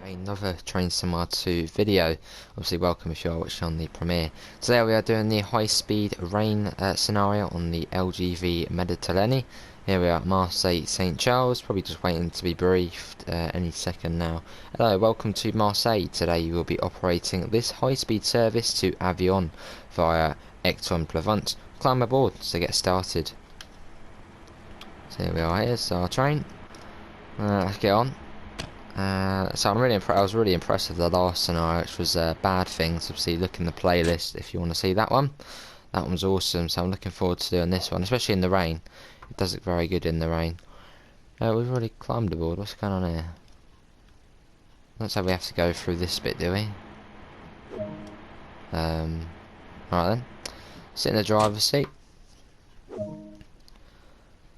Another Train Sim 2 video. Obviously welcome if you are watching on the premiere. Today we are doing the high speed rain scenario on the LGV Méditerranée. Here we are at Marseille St Charles, probably just waiting to be briefed any second now. Hello, welcome to Marseille. Today you will be operating this high speed service to Avignon via Aix-en-Provence. Climb aboard to get started. So here we are, here's our train. Let's get on. So I was really impressed with the last scenario, which was Bad Things. Obviously, look in the playlist if you want to see that one. That one was awesome, so I'm looking forward to doing this one, especially in the rain. It does look very good in the rain. We've already climbed aboard. What's going on here? Looks like we have to go through this bit, do we? Alright then. Sit in the driver's seat.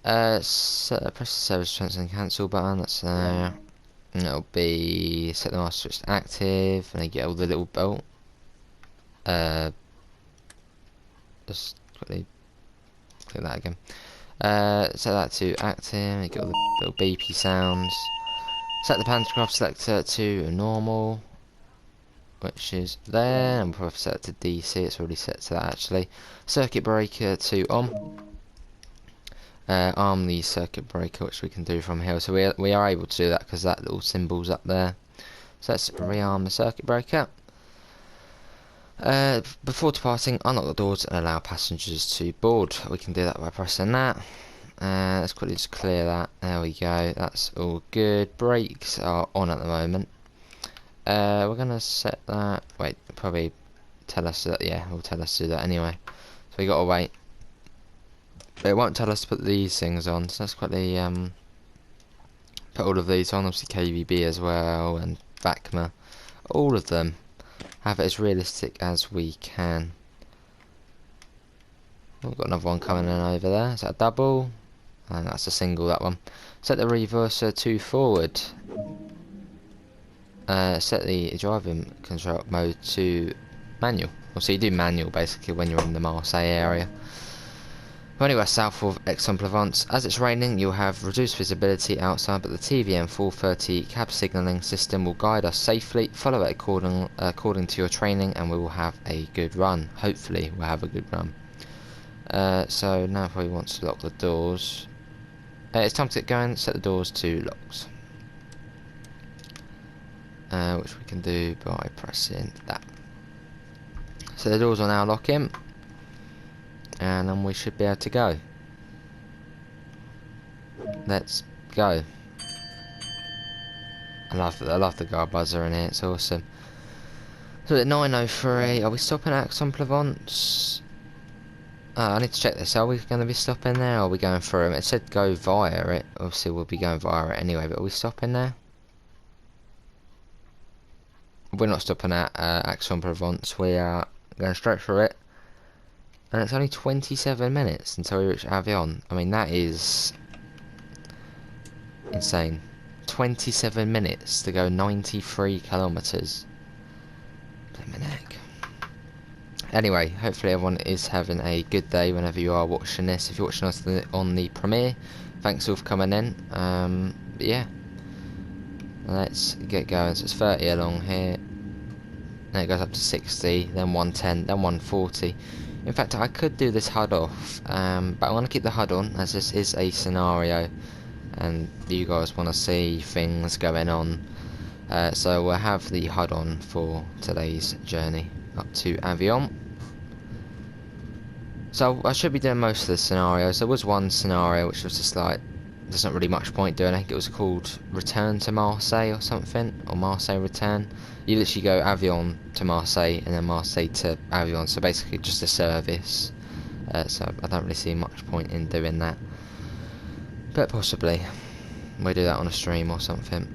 Press the service transfer and cancel button. That's and it'll be set the master switch to active, and then get all the little belt. Just quickly click that again. Set that to active, and get all the little beepy sounds. Set the pantograph selector to normal, which is there, and we'll probably set it to DC. It's already set to that actually. Circuit breaker to on. Arm the circuit breaker, which we can do from here. So we are able to do that because that little symbol's up there. So let's rearm the circuit breaker. Before departing, unlock the doors and allow passengers to board. We can do that by pressing that. Let's quickly just clear that. There we go. That's all good. Brakes are on at the moment. We're gonna set that. Wait, probably tell us that. Yeah, it'll tell us to do that anyway. So we gotta wait. But it won't tell us to put these things on, so let's quickly put all of these on. Obviously KVB as well, and VACMA. All of them. Have it as realistic as we can. We've got another one coming in over there. Is that a double? And that's a single, that one. Set the reverser to forward. Set the driving control mode to manual. So you do manual basically when you're in the Marseille area. Anywhere south of Aix-en-Provence. As it's raining, you'll have reduced visibility outside, but the TVM 430 cab signalling system will guide us safely. Follow it according to your training, and we will have a good run. Hopefully, we'll have a good run. So now, if we want to lock the doors, it's time to get going. Set the doors to locks, which we can do by pressing that. So the doors are now locking. And then we should be able to go. Let's go. I love the guard buzzer in here. It's awesome. So at 9:03, are we stopping at Aix-en-Provence? I need to check this. Are we going to be stopping there, or are we going through them? It said go via it. Obviously, we'll be going via it anyway. But are we stopping there? We're not stopping at Aix-en-Provence. We are going straight through it. And it's only 27 minutes until we reach Avignon. I mean, that is insane. 27 minutes to go 93 kilometres. Blimmin' heck. Anyway, hopefully everyone is having a good day whenever you are watching this. If you're watching us on the premiere, thanks all for coming in. But yeah, let's get going. So it's 30 along here. Then it goes up to 60, then 110, then 140. In fact, I could do this HUD off, but I want to keep the HUD on, as this is a scenario, and you guys want to see things going on. So we'll have the HUD on for today's journey up to Avignon. So I should be doing most of the scenarios. There was one scenario which was just like, there's not really much point doing. I think it was called Return to Marseille or something, or Marseille Return. You literally go Avignon to Marseille and then Marseille to Avignon, so basically just a service. So I don't really see much point in doing that, but possibly we'll do that on a stream or something.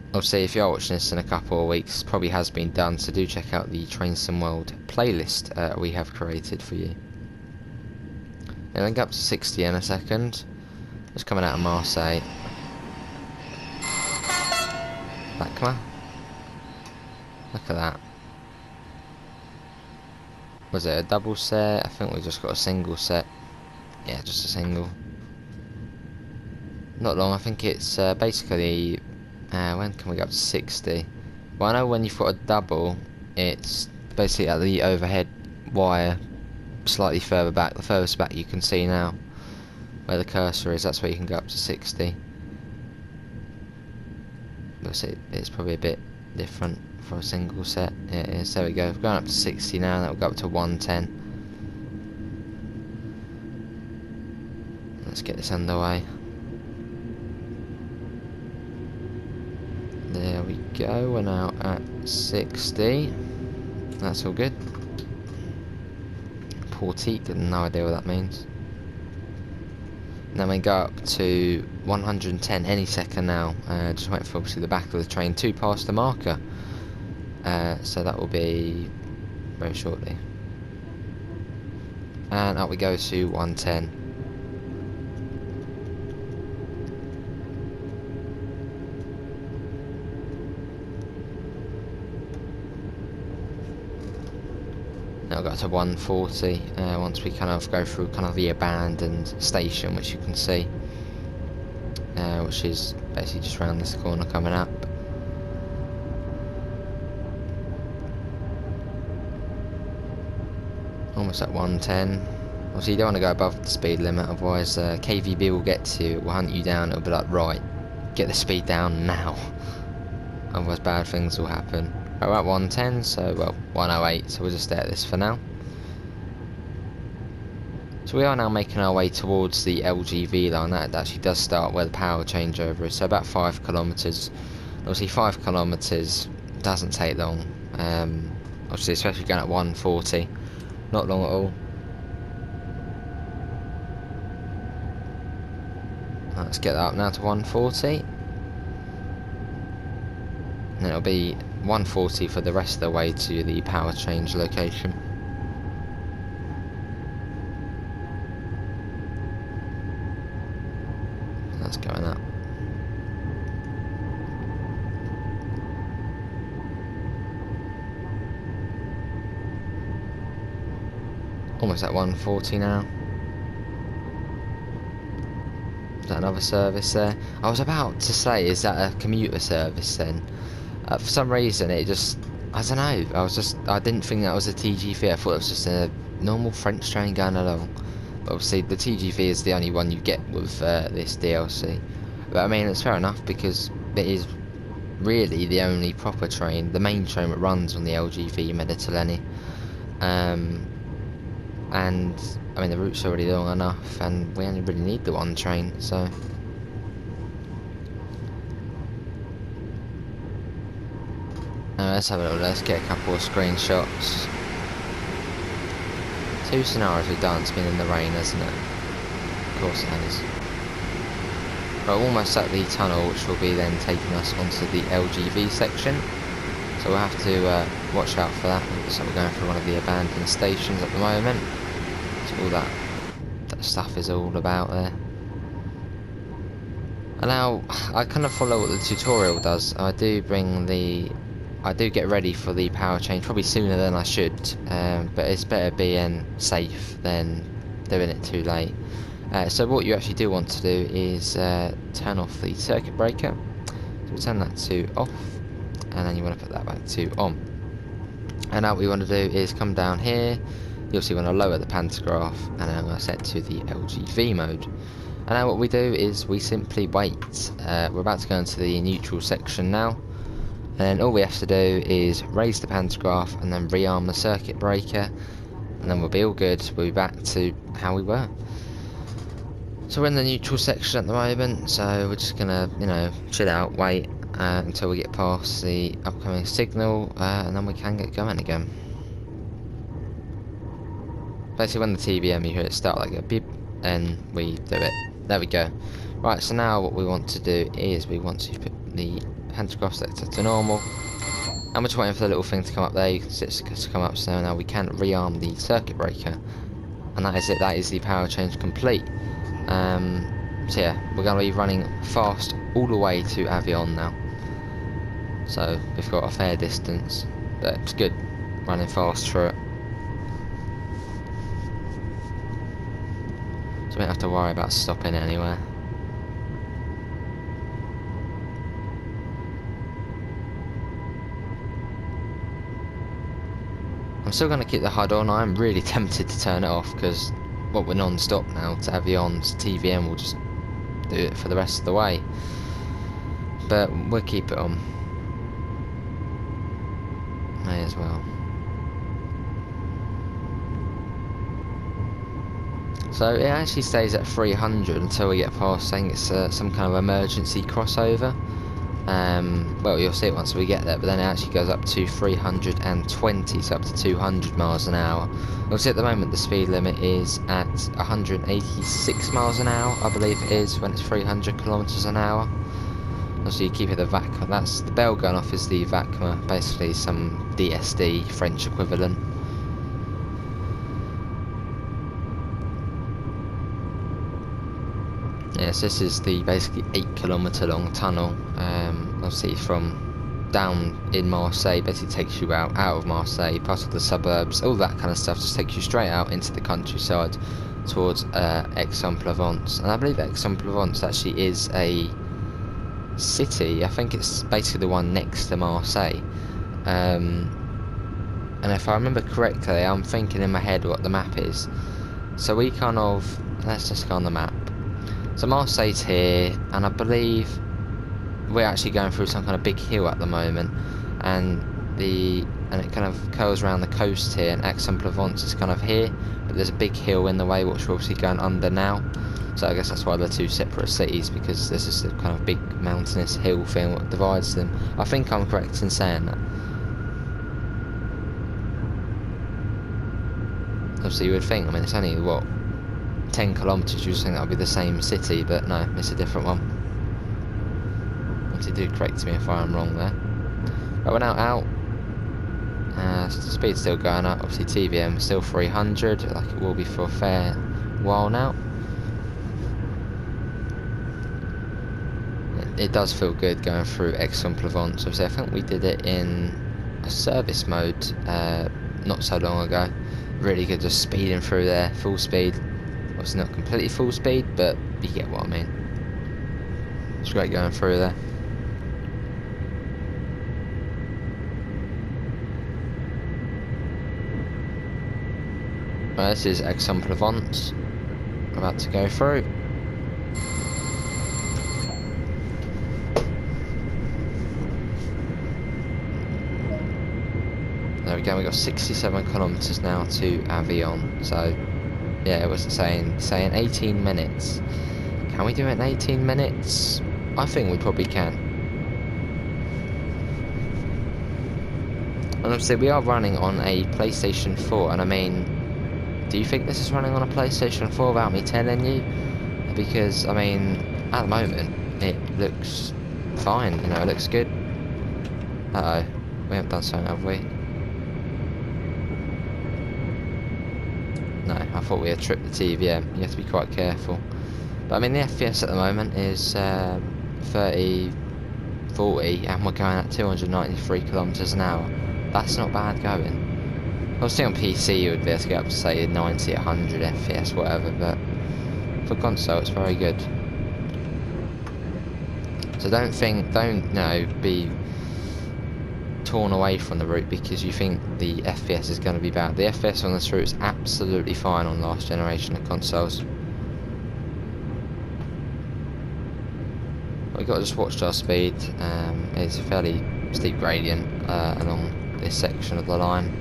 Obviously, if you are watching this in a couple of weeks, probably has been done, so do check out the Train Sim World playlist we have created for you. And then go up to 60 in a second. Just coming out of Marseille. Come on. Look at that. Was it a double set? I think we just got a single set. Yeah, just a single. Not long. I think it's basically when can we go up to 60? Well, I know when you've got a double, it's basically at the overhead wire, slightly further back. The furthest back you can see now, where the cursor is, that's where you can go up to 60. But it's probably a bit different for a single set. Yeah, it is. There we go. We're going up to 60 now. That will go up to 110. Let's get this underway. There we go. We're now at 60. That's all good. Portique, no idea what that means. And then we go up to 110 any second now. Just waiting for obviously the back of the train to pass the marker. So that will be very shortly. And up we go to 110. Now we'll go to 140 once we kind of go through kind of the abandoned station, which you can see, which is basically just around this corner coming up. Almost at 110. Obviously you don't want to go above the speed limit, otherwise KVB will get to you, it will hunt you down, it'll be like, right, get the speed down now. Otherwise bad things will happen. We're at 110, so, well, 108, so we'll just stay at this for now. So we are now making our way towards the LGV line. That actually does start where the power changeover is, so about 5 kilometres. Obviously 5 kilometres doesn't take long, obviously especially going at 140, not long at all. Let's get that up now to 140. And it'll be 140 for the rest of the way to the power change location. That's going up. Almost at 140 now. Is that another service there? I was about to say, is that a commuter service then? For some reason it just, I don't know, I didn't think that was a TGV. I thought it was just a normal French train going along. But obviously the TGV is the only one you get with this DLC. But I mean, it's fair enough, because it is really the only proper train, the main train that runs on the LGV Méditerranée. And I mean, the route's already long enough, and we only really need the one train, so. Let's have a look, let's get a couple of screenshots. 2 scenarios we've done, it's been in the rain, hasn't it? Of course it has. We're almost at the tunnel, which will be then taking us onto the LGV section. So we'll have to watch out for that. So we're going through one of the abandoned stations at the moment. So all that stuff is all about there. And now, I kind of follow what the tutorial does. I do get ready for the power change probably sooner than I should, but it's better being safe than doing it too late. So what you actually do want to do is turn off the circuit breaker. So we'll turn that to off, and then you want to put that back to on. And now what you want to do is come down here. You also want to lower the pantograph, and then I'm going to set to the LGV mode. And now what we do is we simply wait. We're about to go into the neutral section now. And then all we have to do is raise the pantograph and then rearm the circuit breaker, and then we'll be all good. We'll be back to how we were. So we're in the neutral section at the moment, so we're just gonna, you know, chill out, wait until we get past the upcoming signal, and then we can get going again. Basically when the TBM, you hear it start like a beep, and we do it. There we go. Right, so now what we want to do is we want to put the pantograph selector to normal, and we're just waiting for the little thing to come up there. You can see it's to come up, so now we can rearm the circuit breaker, and that is it. That is the power change complete. So yeah, we're going to be running fast all the way to Avignon now, so we've got a fair distance, but it's good running fast through it, so we don't have to worry about stopping anywhere. I'm still going to keep the HUD on. I'm really tempted to turn it off because, well, we're non-stop now to Avignon, so TVM will just do it for the rest of the way. But we'll keep it on. May as well. So it actually stays at 300 until we get past, saying it's some kind of emergency crossover. Well, you'll see it once we get there, but then it actually goes up to 320, so up to 200 miles an hour. Obviously at the moment the speed limit is at 186 miles an hour, I believe it is, when it's 300 kilometers an hour. Obviously you keep it the vac, that's the bell going off is the VACMA, basically some DSD French equivalent. Yes, this is the basically 8-kilometer long tunnel. Obviously from down in Marseille, basically takes you out of Marseille, past all the suburbs, all that kind of stuff, just takes you straight out into the countryside towards Aix-en-Provence. And I believe Aix-en-Provence actually is a city. I think it's basically the one next to Marseille. And if I remember correctly, I'm thinking in my head what the map is. So we kind of, let's just go on the map. So Marseille's here, and I believe we're actually going through some kind of big hill at the moment, and it kind of curls around the coast here, and Aix-en-Provence is kind of here, but there's a big hill in the way which we're obviously going under now. So I guess that's why they're two separate cities, because there's just a kind of big mountainous hill thing that divides them. I think I'm correct in saying that. Obviously you would think, I mean it's only what, 10 kilometers, you would think that would be the same city, but no, it's a different one. Obviously do correct me if I am wrong there. But we're now out. Speed's still going up, obviously TVM is still 300, like it will be for a fair while now. It does feel good going through Aix-en-Provence. Obviously I think we did it in a service mode not so long ago. Really good, just speeding through there, full speed. Obviously not completely full speed, but you get what I mean. It's great going through there. Well, this is Aix-en-Provence. I'm about to go through. There we go, we've got 67 kilometers now to Avignon. So yeah, it was saying 18 minutes. Can we do it in 18 minutes? I think we probably can. And obviously we are running on a PlayStation 4, and I mean, do you think this is running on a PlayStation 4 without me telling you? Because, I mean, at the moment, it looks fine, you know, it looks good. Uh-oh, we haven't done something, have we? No, I thought we had tripped the TVM. You have to be quite careful. But I mean, the FPS at the moment is 30, 40, and we're going at 293 kilometers an hour. That's not bad going. Obviously on PC you would be able to get up to say 90, 100 FPS, whatever, but for console it's very good. So don't be torn away from the route because you think the FPS is going to be bad. The FPS on this route is absolutely fine on last generation of consoles. We've got to just watch our speed. It's a fairly steep gradient along this section of the line,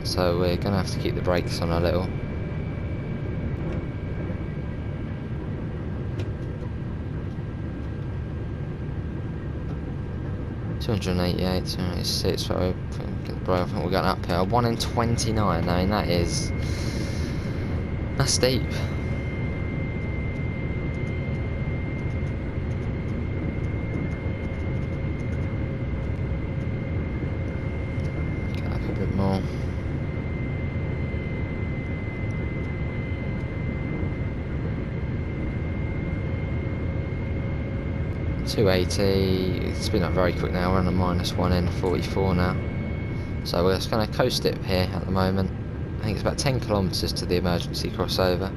so we're going to have to keep the brakes on a little. $288, 286, so get the brake. I think we're going up here. 1 in 29. I mean, that's steep. Get up a bit more. $280. It's been up very quick now. We're on a -1 in 44 now. So we're just going to coast it here at the moment. I think it's about 10 kilometers to the emergency crossover.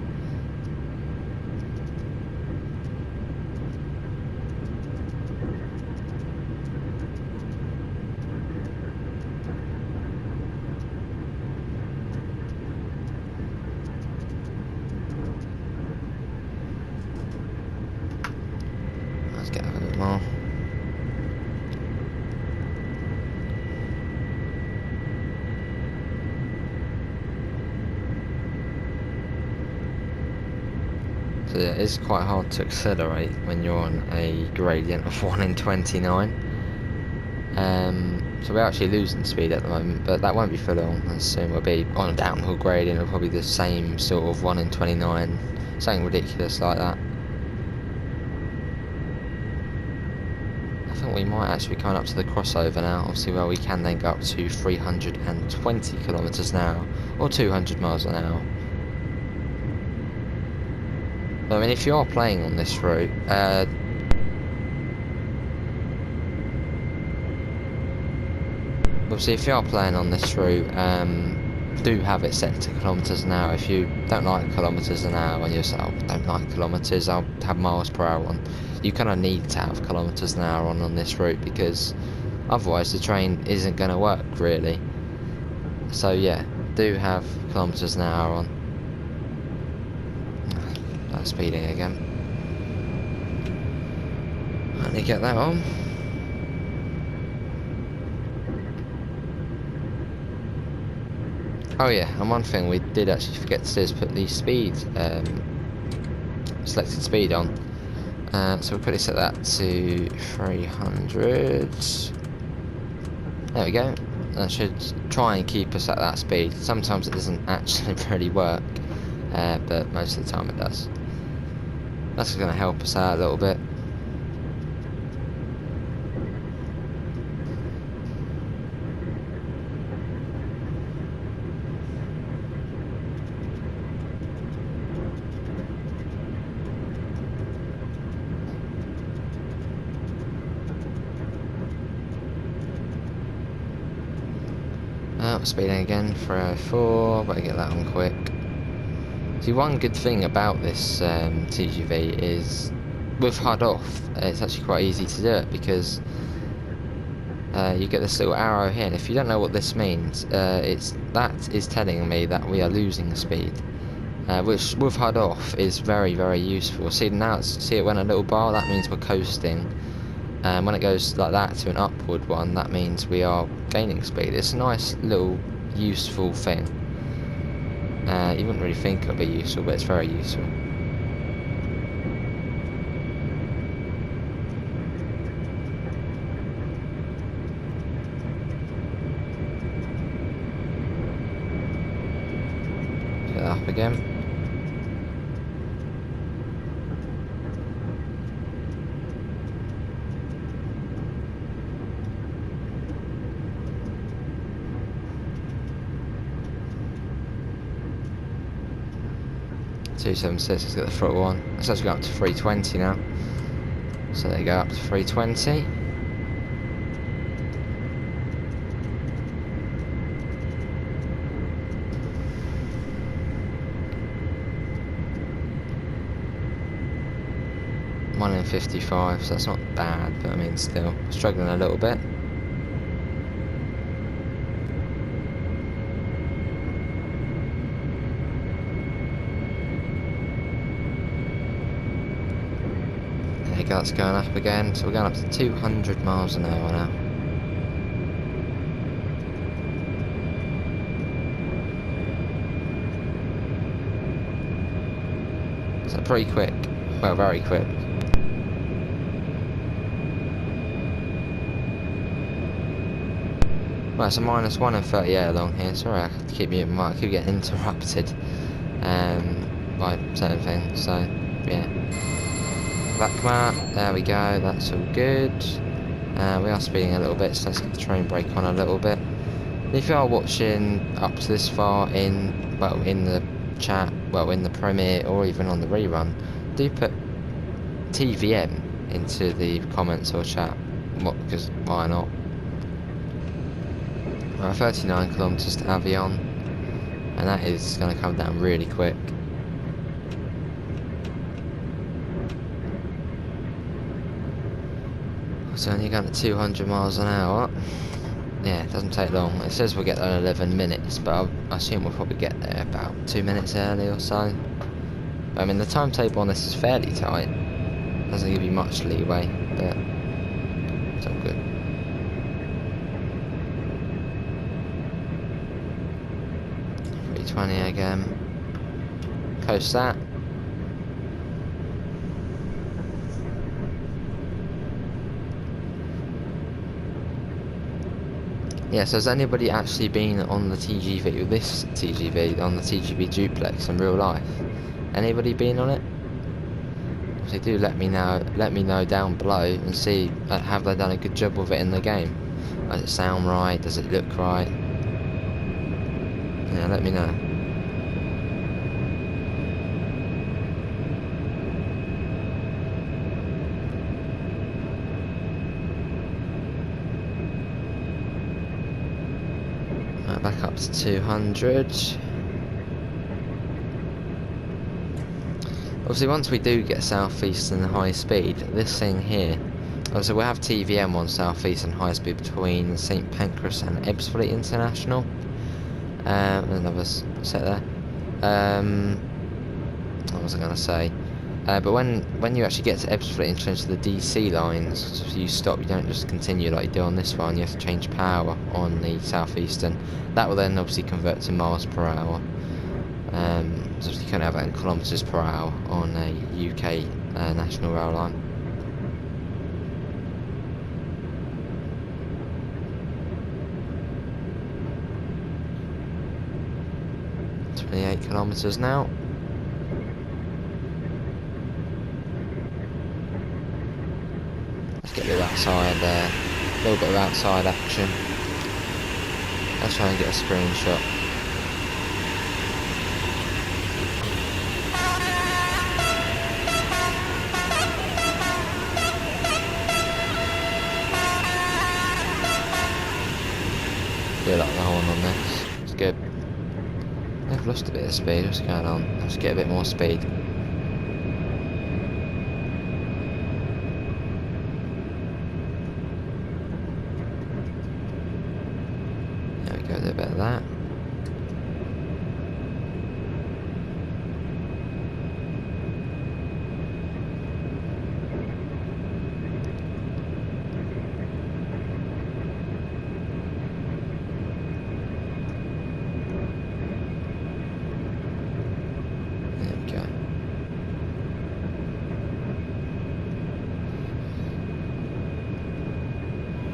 more. So yeah, it's quite hard to accelerate when you're on a gradient of 1 in 29. So we're actually losing speed at the moment, but that won't be for long, and soon we'll be on a downhill gradient of probably the same sort of 1 in 29, something ridiculous like that. I think we might actually be coming up to the crossover now, obviously, where we can then go up to 320 kilometers an hour, or 200 miles an hour. I mean, if you are playing on this route, obviously if you are playing on this route, do have it set to kilometers an hour. If you don't like kilometers an hour and you say, oh, I don't like kilometers, I'll have miles per hour on, you kind of need to have kilometers an hour on this route, because otherwise the train isn't going to work really. So yeah, do have kilometers an hour on. That's speeding again. Let me get that on. Oh yeah, and one thing we did actually forget to do is put the speed, selected speed on. So we'll quickly set that to 300. There we go. That should try and keep us at that speed. Sometimes it doesn't actually really work, but most of the time it does. That's going to help us out a little bit. Speeding again, 304, better get that on quick. See, one good thing about this TGV is with HUD off, it's actually quite easy to do it, because you get this little arrow here, and if you don't know what this means, that is telling me that we are losing speed, which with HUD off is very, very useful. See now, see it went a little bar, that means we're coasting. When it goes like that to an upward one, that means we are gaining speed. It's a nice little useful thing. You wouldn't really think it would be useful, but it's very useful. Get that up again. .276, let's get the throttle on. Let's actually go up to 320 now. So there you go, up to 320. One in 55, so that's not bad, but I mean still struggling a little bit. That's going up again, so we're going up to 200 miles an hour now. So pretty quick, well, very quick. Well, it's a -1 and 38 along here. Sorry, I keep getting interrupted by certain things. So yeah. Back mat, there we go, that's all good. We are speeding a little bit, so let's get the train brake on a little bit. If you are watching up to this far in the chat, in the premiere, or even on the rerun, do put TVM into the comments or chat, because why not? We're 39 kilometers to Avignon, and that is going to come down really quick. So only going at 200 miles an hour. Yeah, it doesn't take long. It says we'll get there in 11 minutes, but I assume we'll probably get there about 2 minutes early or so. I mean, the timetable on this is fairly tight. doesn't give you much leeway, but it's all good. .320 again. Coast that. Yeah, so has anybody actually been on the TGV, with this TGV, on the TGV duplex in real life? Anybody been on it? If they do, let me know down below and see, have they done a good job with it in the game? Does it sound right? Does it look right? Yeah, let me know. Back up to 200. Obviously, once we do get southeast and high speed, this thing here, obviously we'll have TVM on southeast and high speed between St Pancras and Ebbsfleet International. Another set there. What was I going to say? But when you actually get to Ebbsfleet and change to the DC lines, so if you stop, you don't just continue like you do on this one. You have to change power on the southeastern. That will then obviously convert to miles per hour. So you can't have that in kilometres per hour on a UK national rail line. .28 kilometres now. Let's get a bit of outside there, a little bit of outside action. Let's try and get a screenshot. Do like the horn on this, it's good. I've lost a bit of speed, what's going on? Let's get a bit more speed. There we go, do a bit of that.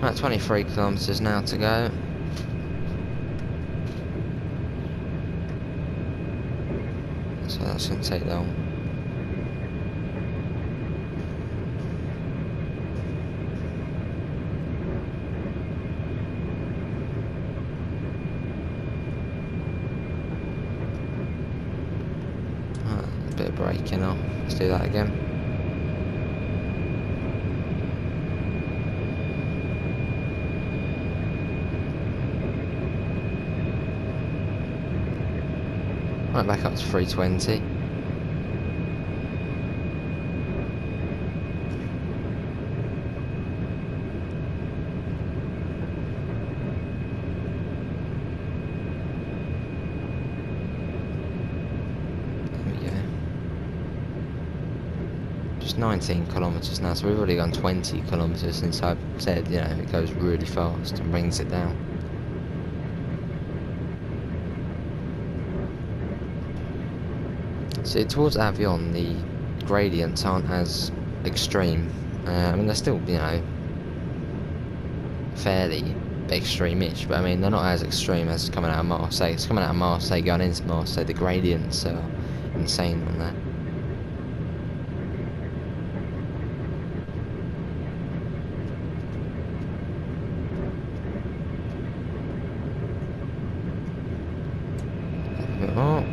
Right, 23 kilometres now to go. So that's going to take long. Right, a bit of braking off. Let's do that again. Right, back up to 320. There we go. Just 19 kilometres now, so we've already gone 20 kilometres since I've said, you know, it goes really fast and brings it down. So towards Avignon, the gradients aren't as extreme. I mean, they're still, you know, fairly extreme-ish, but I mean, they're not as extreme as coming out of Marseille. It's coming out of Marseille, going into Marseille, the gradients are insane on that. A bit more.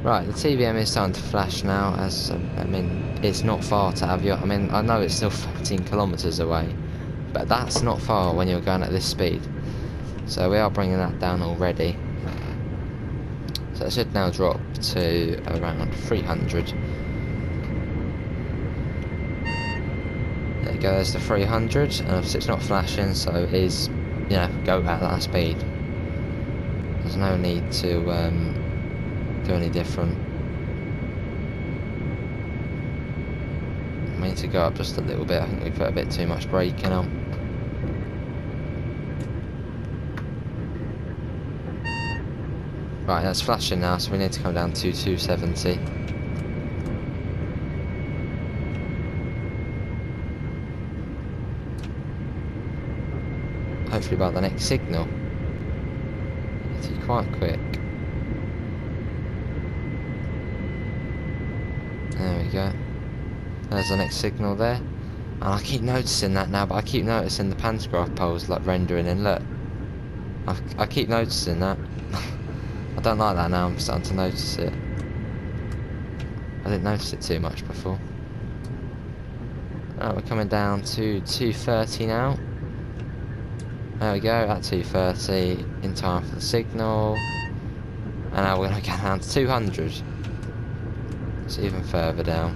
Right, the TVM is starting to flash now, as, I mean, it's not far to Avignon. I mean, I know it's still 14 kilometres away, but that's not far when you're going at this speed. So we are bringing that down already. So it should now drop to around 300. There you go, there's the 300, and obviously it's not flashing, so it is, you know, go at that speed. There's no need to do any different. I need to go up just a little bit. I think we put a bit too much braking on. Right, that's flashing now, so we need to come down to 270. Hopefully by the next signal. It's quite quick. There we go. There's the next signal there. And I keep noticing that now, but I keep noticing the pantograph poles like rendering in. Look, I keep noticing that. I don't like that now, I'm starting to notice it. I didn't notice it too much before. Right, we're coming down to 230 now. There we go, at 230, in time for the signal. And now we're going to get down to 200. It's even further down.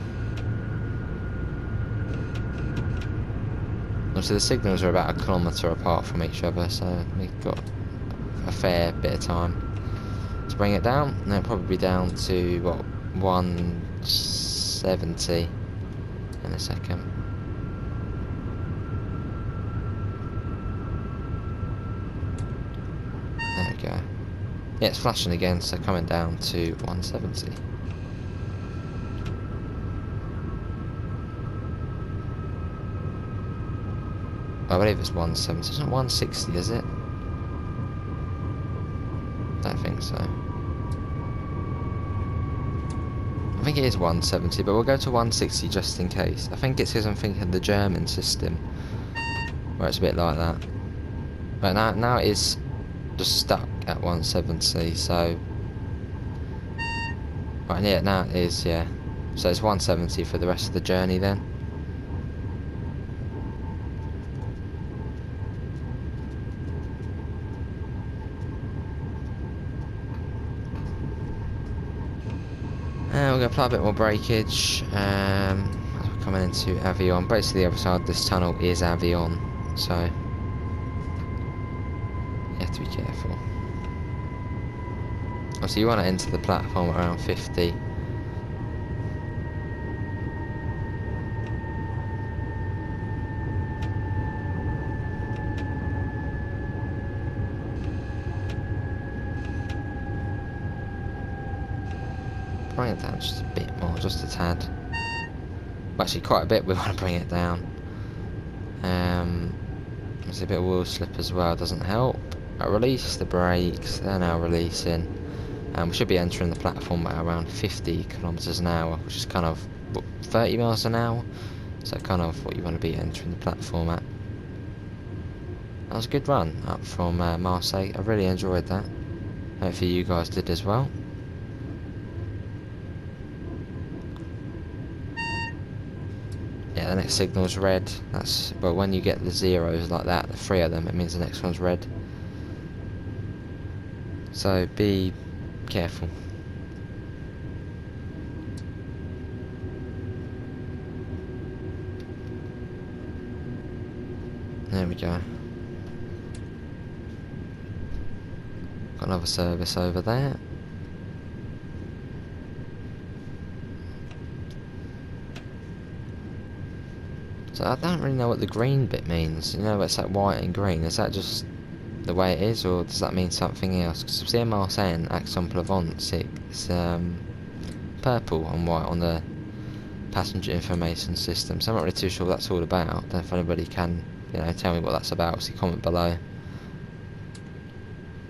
Obviously the signals are about 1 kilometre apart from each other, so we've got a fair bit of time to bring it down. And it'll probably be down to, what, 170 in a second. There we go. Yeah, it's flashing again, so coming down to 170. I believe it's 170. It's not 160, is it? Don't think so. I think it is 170, but we'll go to 160 just in case. I think it's because I'm thinking the German system, where it's a bit like that. But now it is just stuck at 170, so... Right, yeah, now it is, yeah. So it's 170 for the rest of the journey then. We're going to apply a bit more breakage as we're coming into Avignon. Basically the other side of this tunnel is Avignon, so you have to be careful. So you want to enter the platform at around 50. Bring it down just a bit more, just a tad. Well, actually quite a bit we want to bring it down. There's a bit of wheel slip as well, doesn't help. I release the brakes, they're now releasing. We should be entering the platform at around 50 kilometers an hour, which is kind of, what, 30 miles an hour? So kind of what you want to be entering the platform at. That was a good run up from Marseille. I really enjoyed that. Hopefully you guys did as well. Yeah, the next signal's red. That's, well, when you get the zeros like that, the 3 of them, it means the next one's red. So be careful. There we go. Got another service over there. So I don't really know what the green bit means. You know, it's like white and green. Is that just the way it is, or does that mean something else? Because I've seen Marseille Aix-en Provence, it's purple and white on the passenger information system. So I'm not really too sure what that's all about. I don't know if anybody can, you know, tell me what that's about. So comment below.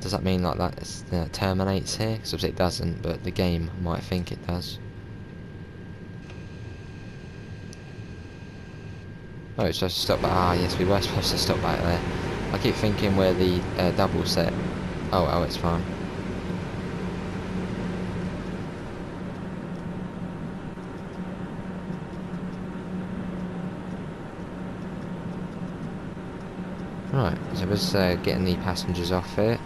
Does that mean like that it terminates here? Because obviously it doesn't, but the game might think it does. Oh, it's supposed to stop back. Ah, yes, we were supposed to stop back there. I keep thinking we're the double set. Oh, it's fine. Right, so we're just getting the passengers off here.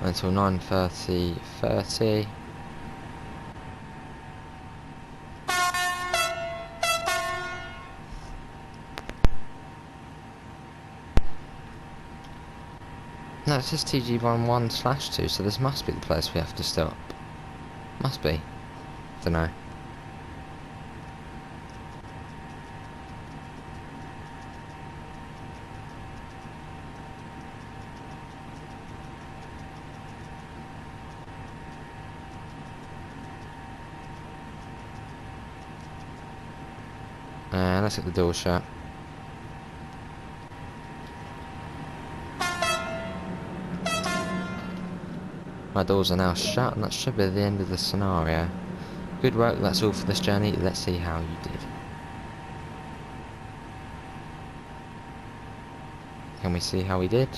Until 9:30:30. No, it says TG11/2, so this must be the place we have to stop. Must be. Don't know. Let's get the door shut. My doors are now shut, and that should be the end of the scenario. Good work, that's all for this journey. Let's see how you did. Can we see how we did?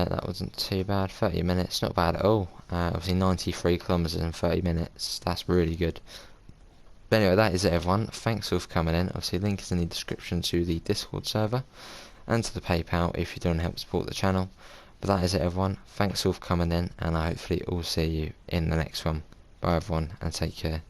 That wasn't too bad. 30 minutes, not bad at all. Obviously 93 kilometers in 30 minutes. That's really good. But anyway, that is it, everyone. Thanks all for coming in. Obviously, link is in the description to the Discord server and to the PayPal if you don't help support the channel. But that is it, everyone. Thanks all for coming in, and I hopefully will see you in the next one. Bye, everyone, and take care.